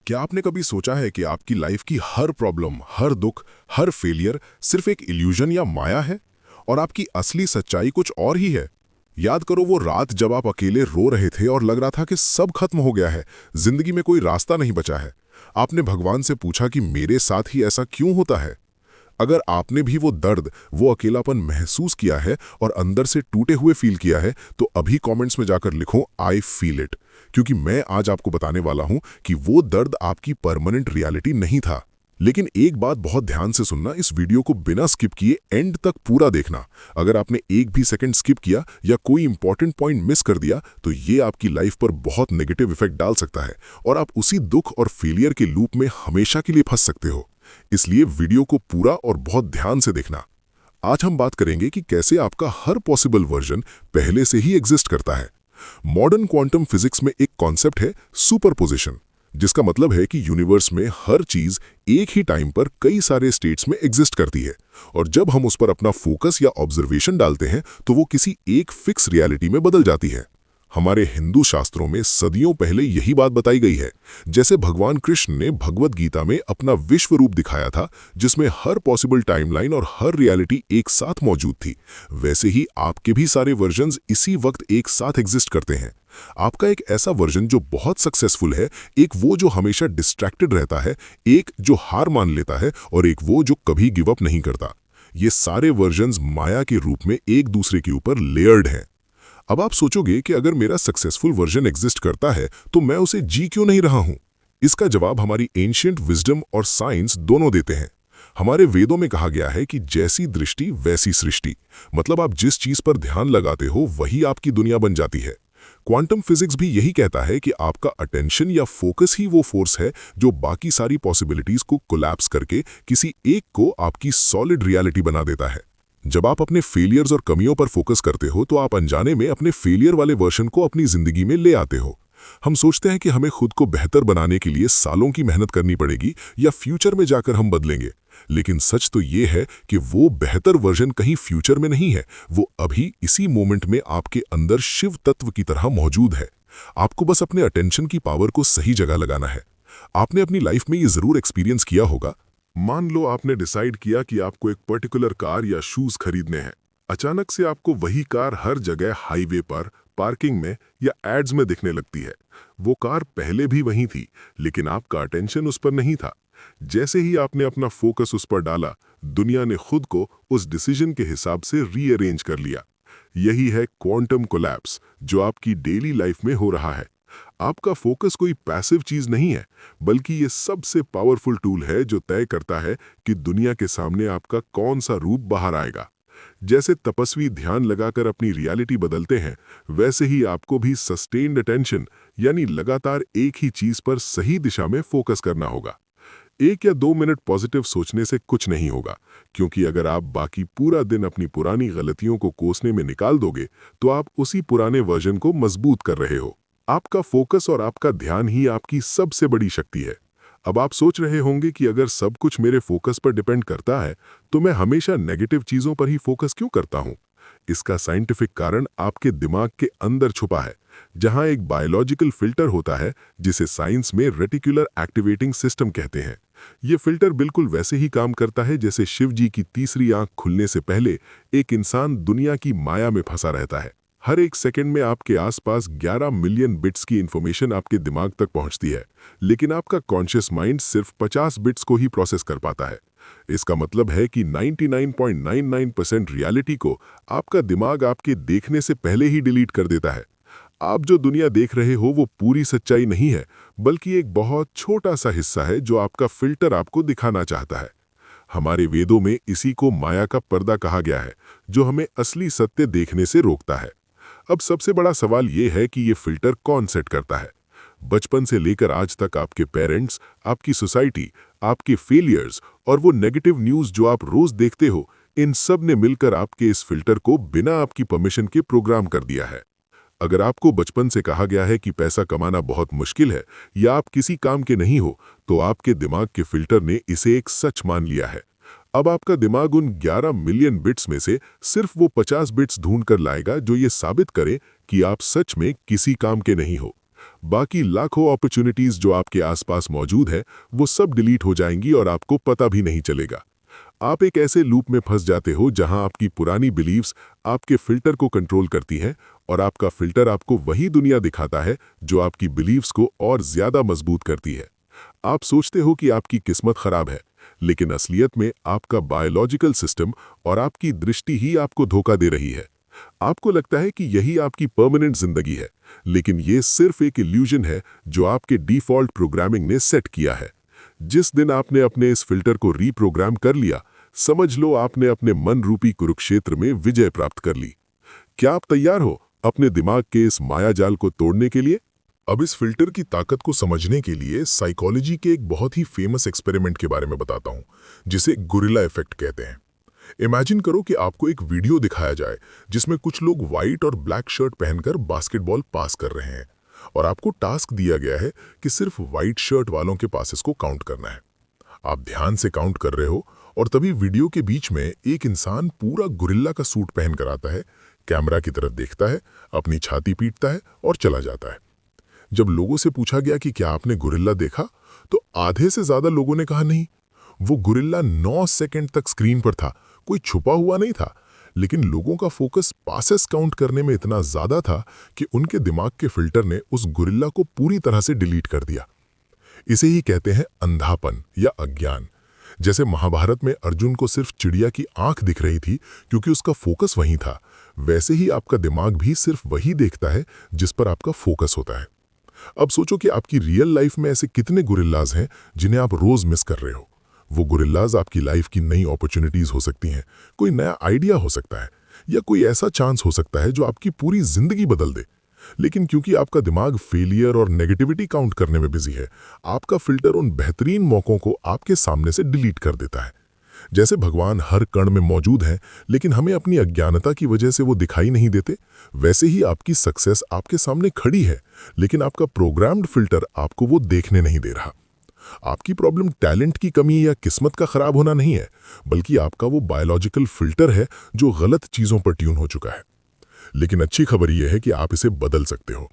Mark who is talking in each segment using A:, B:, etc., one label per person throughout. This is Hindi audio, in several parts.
A: क्या आपने कभी सोचा है कि आपकी लाइफ की हर प्रॉब्लम, हर दुख, हर फेलियर सिर्फ एक इल्यूजन या माया है और आपकी असली सच्चाई कुछ और ही है? याद करो वो रात जब आप अकेले रो रहे थे और लग रहा था कि सब खत्म हो गया है, जिंदगी में कोई रास्ता नहीं बचा है। आपने भगवान से पूछा कि मेरे साथ ही ऐसा क्यों होता है? अगर आपने भी वो दर्द, वो अकेलापन महसूस किया है और अंदर से टूटे हुए फील किया है, तो अभी कमेंट्स में जाकर लिखो आई फील इट। क्योंकि मैं आज आपको बताने वाला हूं कि वो दर्द आपकी परमानेंट रियलिटी नहीं था। लेकिन एक बात बहुत ध्यान से सुनना, इस वीडियो को बिना स्किप किए एंड तक पूरा देखना। अगर आपने एक भी सेकंड स्किप किया या कोई इंपॉर्टेंट पॉइंट मिस कर दिया तो ये आपकी लाइफ पर बहुत नेगेटिव इफेक्ट डाल सकता है और आप उसी दुख और फेलियर के लूप में हमेशा के लिए फंस सकते हो। इसलिए वीडियो को पूरा और बहुत ध्यान से देखना। आज हम बात करेंगे कि कैसे आपका हर पॉसिबल वर्जन पहले से ही एग्जिस्ट करता है। मॉडर्न क्वांटम फिजिक्स में एक कॉन्सेप्ट है सुपरपोजिशन, जिसका मतलब है कि यूनिवर्स में हर चीज एक ही टाइम पर कई सारे स्टेट्स में एग्जिस्ट करती है और जब हम उस पर अपना फोकस या ऑब्जर्वेशन डालते हैं तो वो किसी एक फिक्स रियलिटी में बदल जाती है। हमारे हिंदू शास्त्रों में सदियों पहले यही बात बताई गई है। जैसे भगवान कृष्ण ने भगवत गीता में अपना विश्व रूप दिखाया था, जिसमें हर पॉसिबल टाइमलाइन और हर रियलिटी एक साथ मौजूद थी, वैसे ही आपके भी सारे वर्जन्स इसी वक्त एक साथ एग्जिस्ट करते हैं। आपका एक ऐसा वर्जन जो बहुत सक्सेसफुल है, एक वो जो हमेशा डिस्ट्रैक्टेड रहता है, एक जो हार मान लेता है और एक वो जो कभी गिव अप नहीं करता। ये सारे वर्जन्स माया के रूप में एक दूसरे के ऊपर लेयर्ड हैं। अब आप सोचोगे कि अगर मेरा सक्सेसफुल वर्जन एग्जिस्ट करता है तो मैं उसे जी क्यों नहीं रहा हूं? इसका जवाब हमारी एंशिएंट विजडम और साइंस दोनों देते हैं। हमारे वेदों में कहा गया है कि जैसी दृष्टि वैसी सृष्टि, मतलब आप जिस चीज पर ध्यान लगाते हो वही आपकी दुनिया बन जाती है। क्वांटम फिजिक्स भी यही कहता है कि आपका अटेंशन या फोकस ही वो फोर्स है जो बाकी सारी पॉसिबिलिटीज को कोलैप्स करके किसी एक को आपकी सॉलिड रियलिटी बना देता है। जब आप अपने फेलियर्स और कमियों पर फोकस करते हो तो आप अनजाने में अपने फेलियर वाले वर्जन को अपनी जिंदगी में ले आते हो। हम सोचते हैं कि हमें खुद को बेहतर बनाने के लिए सालों की मेहनत करनी पड़ेगी या फ्यूचर में जाकर हम बदलेंगे, लेकिन सच तो ये है कि वो बेहतर वर्जन कहीं फ्यूचर में नहीं है, वो अभी इसी मोमेंट में आपके अंदर शिव तत्व की तरह मौजूद है। आपको बस अपने अटेंशन की पावर को सही जगह लगाना है। आपने अपनी लाइफ में ये जरूर एक्सपीरियंस किया होगा। मान लो आपने डिसाइड किया कि आपको एक पर्टिकुलर कार या शूज खरीदने हैं। अचानक से आपको वही कार हर जगह, हाईवे पर, पार्किंग में या एड्स में दिखने लगती है। वो कार पहले भी वहीं थी, लेकिन आपका अटेंशन उस पर नहीं था। जैसे ही आपने अपना फोकस उस पर डाला, दुनिया ने खुद को उस डिसीजन के हिसाब से रीअरेंज कर लिया। यही है क्वांटम कोलैप्स जो आपकी डेली लाइफ में हो रहा है। आपका फोकस कोई पैसिव चीज नहीं है, बल्कि ये सबसे पावरफुल टूल है जो तय करता है कि दुनिया के सामने आपका कौन सा रूप बाहर आएगा। जैसे तपस्वी ध्यान लगाकर अपनी रियलिटी बदलते हैं, वैसे ही आपको भी सस्टेन्ड अटेंशन यानी लगातार एक ही चीज पर सही दिशा में फोकस करना होगा। 1 या 2 मिनट पॉजिटिव सोचने से कुछ नहीं होगा, क्योंकि अगर आप बाकी पूरा दिन अपनी पुरानी गलतियों को कोसने में निकाल दोगे तो आप उसी पुराने वर्जन को मजबूत कर रहे हो। आपका फोकस और आपका ध्यान ही आपकी सबसे बड़ी शक्ति है। अब आप सोच रहे होंगे कि अगर सब कुछ मेरे फोकस पर डिपेंड करता है तो मैं हमेशा नेगेटिव चीजों पर ही फोकस क्यों करता हूं? इसका साइंटिफिक कारण आपके दिमाग के अंदर छुपा है, जहां एक बायोलॉजिकल फिल्टर होता है जिसे साइंस में रेटिकुलर एक्टिवेटिंग सिस्टम कहते हैं। ये फिल्टर बिल्कुल वैसे ही काम करता है जैसे शिव जी की तीसरी आंख खुलने से पहले एक इंसान दुनिया की माया में फंसा रहता है। हर एक सेकंड में आपके आसपास 11 मिलियन बिट्स की इंफॉर्मेशन आपके दिमाग तक पहुंचती है, लेकिन आपका कॉन्शियस माइंड सिर्फ 50 बिट्स को ही प्रोसेस कर पाता है। इसका मतलब है कि 99.99% रियलिटी को आपका दिमाग आपके देखने से पहले ही डिलीट कर देता है। आप जो दुनिया देख रहे हो वो पूरी सच्चाई नहीं है, बल्कि एक बहुत छोटा सा हिस्सा है जो आपका फिल्टर आपको दिखाना चाहता है। हमारे वेदों में इसी को माया का पर्दा कहा गया है, जो हमें असली सत्य देखने से रोकता है। अब सबसे बड़ा सवाल ये है कि ये फिल्टर कौन सेट करता है? बचपन से लेकर आज तक आपके पेरेंट्स, आपकी सोसाइटी, आपके फेलियर्स और वो नेगेटिव न्यूज़ जो आप रोज देखते हो, इन सब ने मिलकर आपके इस फिल्टर को बिना आपकी परमिशन के प्रोग्राम कर दिया है। अगर आपको बचपन से कहा गया है कि पैसा कमाना बहुत मुश्किल है या आप किसी काम के नहीं हो, तो आपके दिमाग के फिल्टर ने इसे एक सच मान लिया है। अब आपका दिमाग उन 11 मिलियन बिट्स में से सिर्फ वो 50 बिट्स ढूंढ कर लाएगा जो ये साबित करे कि आप सच में किसी काम के नहीं हो। बाकी लाखों अपॉर्चुनिटीज जो आपके आसपास मौजूद है वो सब डिलीट हो जाएंगी और आपको पता भी नहीं चलेगा। आप एक ऐसे लूप में फंस जाते हो जहां आपकी पुरानी बिलीव्स आपके फिल्टर को कंट्रोल करती हैं और आपका फिल्टर आपको वही दुनिया दिखाता है जो आपकी बिलीव्स को और ज्यादा मजबूत करती है। आप सोचते हो कि आपकी किस्मत खराब है, लेकिन असलियत में आपका बायोलॉजिकल सिस्टम और आपकी दृष्टि ही आपको धोखा दे रही है। आपको लगता है कि यही आपकी परमानेंट जिंदगी है, लेकिन ये सिर्फ एक इल्यूजन है जो आपके डिफॉल्ट प्रोग्रामिंग ने सेट किया है। जिस दिन आपने अपने इस फिल्टर को रीप्रोग्राम कर लिया, समझ लो आपने अपने मन रूपी कुरुक्षेत्र में विजय प्राप्त कर ली। क्या आप तैयार हो अपने दिमाग के इस मायाजाल को तोड़ने के लिए? अब इस फिल्टर की ताकत को समझने के लिए साइकोलॉजी के एक बहुत ही फेमस एक्सपेरिमेंट के बारे में बताता हूं, जिसे गुरिल्ला इफेक्ट कहते हैं। इमेजिन करो कि आपको एक वीडियो दिखाया जाए जिसमें कुछ लोग व्हाइट और ब्लैक शर्ट पहनकर बास्केटबॉल पास कर रहे हैं और आपको टास्क दिया गया है कि सिर्फ व्हाइट शर्ट वालों के पासेस को काउंट करना है। आप ध्यान से काउंट कर रहे हो और तभी वीडियो के बीच में एक इंसान पूरा गुरिल्ला का सूट पहनकर आता है, कैमरा की तरफ देखता है, अपनी छाती पीटता है और चला जाता है। जब लोगों से पूछा गया कि क्या आपने गुरिल्ला देखा, तो आधे से ज्यादा लोगों ने कहा नहीं। वो गुरिल्ला 9 सेकंड तक स्क्रीन पर था, कोई छुपा हुआ नहीं था, लेकिन लोगों का फोकस पासेस काउंट करने में इतना ज्यादा था कि उनके दिमाग के फिल्टर ने उस गुरिल्ला को पूरी तरह से डिलीट कर दिया। इसे ही कहते हैं अंधापन या अज्ञान। जैसे महाभारत में अर्जुन को सिर्फ चिड़िया की आंख दिख रही थी क्योंकि उसका फोकस वहीं था, वैसे ही आपका दिमाग भी सिर्फ वही देखता है जिस पर आपका फोकस होता है। अब सोचो कि आपकी रियल लाइफ में ऐसे कितने गुरिल्लाज हैं जिन्हें आप रोज मिस कर रहे हो। वो गुरिल्लाज आपकी लाइफ की नई अपॉर्चुनिटीज हो सकती हैं, कोई नया आइडिया हो सकता है, या कोई ऐसा चांस हो सकता है जो आपकी पूरी जिंदगी बदल दे। लेकिन क्योंकि आपका दिमाग फेलियर और नेगेटिविटी काउंट करने में बिजी है, आपका फिल्टर उन बेहतरीन मौकों को आपके सामने से डिलीट कर देता है। जैसे भगवान हर कण में मौजूद हैं, लेकिन हमें अपनी अज्ञानता की वजह से वो दिखाई नहीं देते, वैसे ही आपकी सक्सेस आपके सामने खड़ी है, लेकिन आपका प्रोग्राम्ड फिल्टर आपको वो देखने नहीं दे रहा। आपकी प्रॉब्लम टैलेंट की कमी या किस्मत का खराब होना नहीं है, बल्कि आपका वो बायोलॉजिकल फिल्टर है जो गलत चीजों पर ट्यून हो चुका है। लेकिन अच्छी खबर यह है कि आप इसे बदल सकते हो।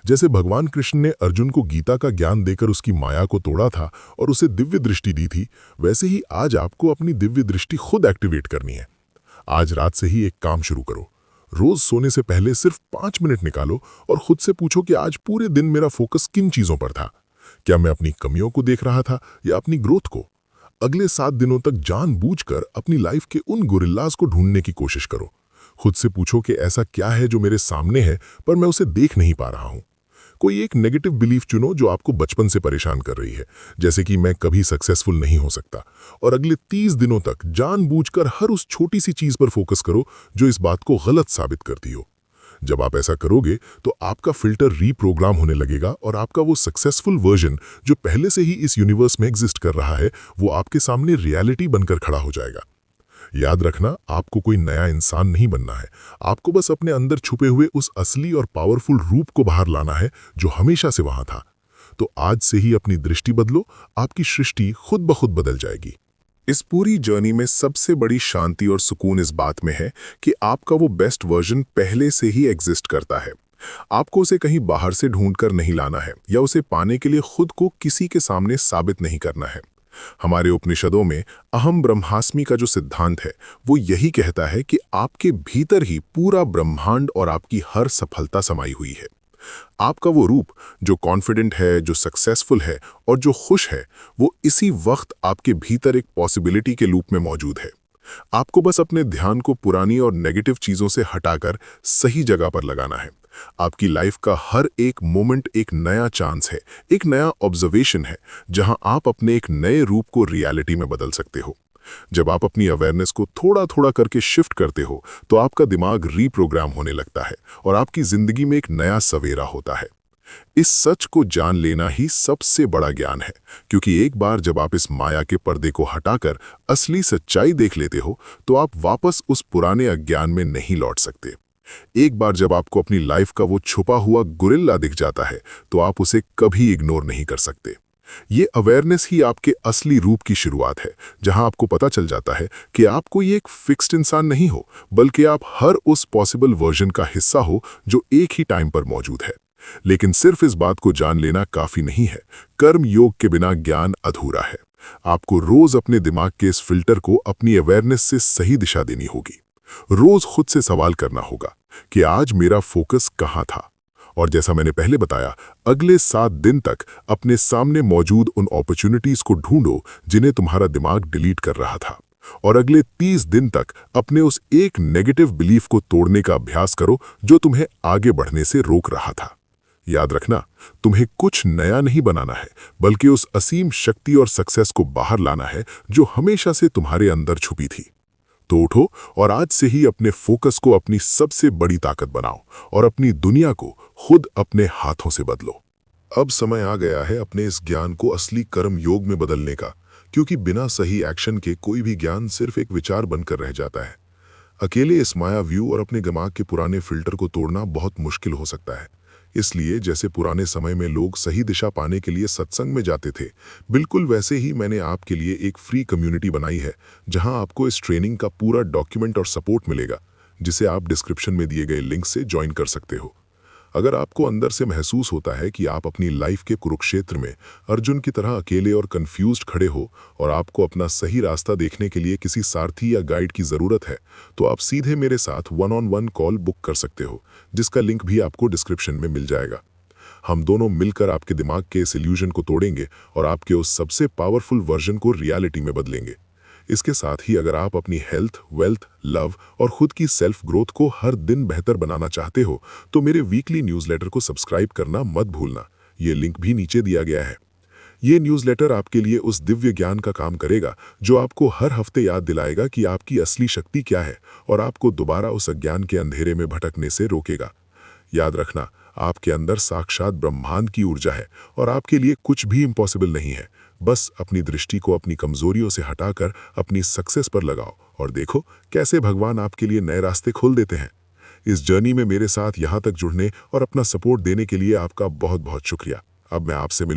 A: जैसे भगवान कृष्ण ने अर्जुन को गीता का ज्ञान देकर उसकी माया को तोड़ा था और उसे दिव्य दृष्टि दी थी, वैसे ही आज आपको अपनी दिव्य दृष्टि खुद एक्टिवेट करनी है। आज रात से ही एक काम शुरू करो। रोज सोने से पहले सिर्फ 5 मिनट निकालो और खुद से पूछो कि आज पूरे दिन मेरा फोकस किन चीजों पर था। क्या मैं अपनी कमियों को देख रहा था या अपनी ग्रोथ को? अगले 7 दिनों तक जानबूझकर अपनी लाइफ के उन गुरिल्लाज को ढूंढने की कोशिश करो। खुद से पूछो कि ऐसा क्या है जो मेरे सामने है पर मैं उसे देख नहीं पा रहा हूं। कोई एक नेगेटिव बिलीफ चुनो जो आपको बचपन से परेशान कर रही है, जैसे कि मैं कभी सक्सेसफुल नहीं हो सकता, और अगले 30 दिनों तक जानबूझकर हर उस छोटी सी चीज पर फोकस करो जो इस बात को गलत साबित करती हो। जब आप ऐसा करोगे तो आपका फिल्टर रीप्रोग्राम होने लगेगा और आपका वो सक्सेसफुल वर्जन जो पहले से ही इस यूनिवर्स में एग्जिस्ट कर रहा है, वो आपके सामने रियलिटी बनकर खड़ा हो जाएगा। याद रखना, आपको कोई नया इंसान नहीं बनना है, आपको बस अपने अंदर छुपे हुए उस असली और पावरफुल रूप को बाहर लाना है जो हमेशा से वहां था। तो आज से ही अपनी दृष्टि बदलो, आपकी सृष्टि खुद ब खुद बदल जाएगी। इस पूरी जर्नी में सबसे बड़ी शांति और सुकून इस बात में है कि आपका वो बेस्ट वर्जन पहले से ही एग्जिस्ट करता है। आपको उसे कहीं बाहर से ढूंढकर नहीं लाना है या उसे पाने के लिए खुद को किसी के सामने साबित नहीं करना है। हमारे उपनिषदों में अहम ब्रह्मास्मि का जो सिद्धांत है वो यही कहता है कि आपके भीतर ही पूरा ब्रह्मांड और आपकी हर सफलता समाई हुई है। आपका वो रूप जो कॉन्फिडेंट है, जो सक्सेसफुल है और जो खुश है, वो इसी वक्त आपके भीतर एक पॉसिबिलिटी के रूप में मौजूद है। आपको बस अपने ध्यान को पुरानी और नेगेटिव चीजों से हटाकर सही जगह पर लगाना है। आपकी लाइफ का हर एक मोमेंट एक नया चांस है, एक नया ऑब्जर्वेशन है, जहां आप अपने एक नए रूप को रियलिटी में बदल सकते हो। जब आप अपनी अवेयरनेस को थोड़ा थोड़ा करके शिफ्ट करते हो तो आपका दिमाग रीप्रोग्राम होने लगता है और आपकी जिंदगी में एक नया सवेरा होता है। इस सच को जान लेना ही सबसे बड़ा ज्ञान है, क्योंकि एक बार जब आप इस माया के पर्दे को हटाकर असली सच्चाई देख लेते हो तो आप वापस उस पुराने अज्ञान में नहीं लौट सकते। एक बार जब आपको अपनी लाइफ का वो छुपा हुआ गुरिल्ला दिख जाता है तो आप उसे कभी इग्नोर नहीं कर सकते। ये अवेयरनेस ही आपके असली रूप की शुरुआत है, जहां आपको पता चल जाता है कि आप कोई एक फिक्स्ड इंसान नहीं हो, बल्कि आप हर उस पॉसिबल वर्जन का हिस्सा हो जो एक ही टाइम पर मौजूद है। लेकिन सिर्फ इस बात को जान लेना काफी नहीं है। कर्म योग के बिना ज्ञान अधूरा है। आपको रोज अपने दिमाग के इस फिल्टर को अपनी अवेयरनेस से सही दिशा देनी होगी। रोज खुद से सवाल करना होगा कि आज मेरा फोकस कहाँ था। और जैसा मैंने पहले बताया, अगले 7 दिन तक अपने सामने मौजूद उन अपॉर्चुनिटीज को ढूंढो जिन्हें तुम्हारा दिमाग डिलीट कर रहा था। और अगले 30 दिन तक अपने उस एक नेगेटिव बिलीफ को तोड़ने का अभ्यास करो जो तुम्हें आगे बढ़ने से रोक रहा था। याद रखना, तुम्हें कुछ नया नहीं बनाना है, बल्कि उस असीम शक्ति और सक्सेस को बाहर लाना है जो हमेशा से तुम्हारे अंदर छुपी थी। तो उठो और आज से ही अपने फोकस को अपनी सबसे बड़ी ताकत बनाओ और अपनी दुनिया को खुद अपने हाथों से बदलो। अब समय आ गया है अपने इस ज्ञान को असली कर्म योग में बदलने का, क्योंकि बिना सही एक्शन के कोई भी ज्ञान सिर्फ एक विचार बनकर रह जाता है। अकेले इस माया व्यू और अपने दिमाग के पुराने फिल्टर को तोड़ना बहुत मुश्किल हो सकता है। इसलिए जैसे पुराने समय में लोग सही दिशा पाने के लिए सत्संग में जाते थे, बिल्कुल वैसे ही मैंने आपके लिए एक फ्री कम्युनिटी बनाई है, जहां आपको इस ट्रेनिंग का पूरा डॉक्यूमेंट और सपोर्ट मिलेगा, जिसे आप डिस्क्रिप्शन में दिए गए लिंक से ज्वाइन कर सकते हो। अगर आपको अंदर से महसूस होता है कि आप अपनी लाइफ के कुरुक्षेत्र में अर्जुन की तरह अकेले और कंफ्यूज्ड खड़े हो और आपको अपना सही रास्ता देखने के लिए किसी सारथी या गाइड की ज़रूरत है, तो आप सीधे मेरे साथ 1-on-1 कॉल बुक कर सकते हो, जिसका लिंक भी आपको डिस्क्रिप्शन में मिल जाएगा। हम दोनों मिलकर आपके दिमाग के इस इल्यूजन को तोड़ेंगे और आपके उस सबसे पावरफुल वर्जन को रियलिटी में बदलेंगे। इसके साथ ही अगर आप अपनी हेल्थ, वेल्थ, लव और खुद की सेल्फ ग्रोथ को हर दिन बेहतर बनाना चाहते हो, तो मेरे वीकली न्यूज़लेटर को सब्सक्राइब करना मत भूलना। ये लिंक भी नीचे दिया गया है। ये न्यूज़लेटर आपके लिए उस दिव्य ज्ञान का काम करेगा जो आपको हर हफ्ते याद दिलाएगा कि आपकी असली शक्ति क्या है और आपको दोबारा उस अज्ञान के अंधेरे में भटकने से रोकेगा। याद रखना, आपके अंदर साक्षात ब्रह्मांड की ऊर्जा है और आपके लिए कुछ भी इम्पॉसिबल नहीं है। बस अपनी दृष्टि को अपनी कमजोरियों से हटाकर अपनी सक्सेस पर लगाओ और देखो कैसे भगवान आपके लिए नए रास्ते खोल देते हैं। इस जर्नी में मेरे साथ यहाँ तक जुड़ने और अपना सपोर्ट देने के लिए आपका बहुत बहुत शुक्रिया। अब मैं आपसे मिलूं।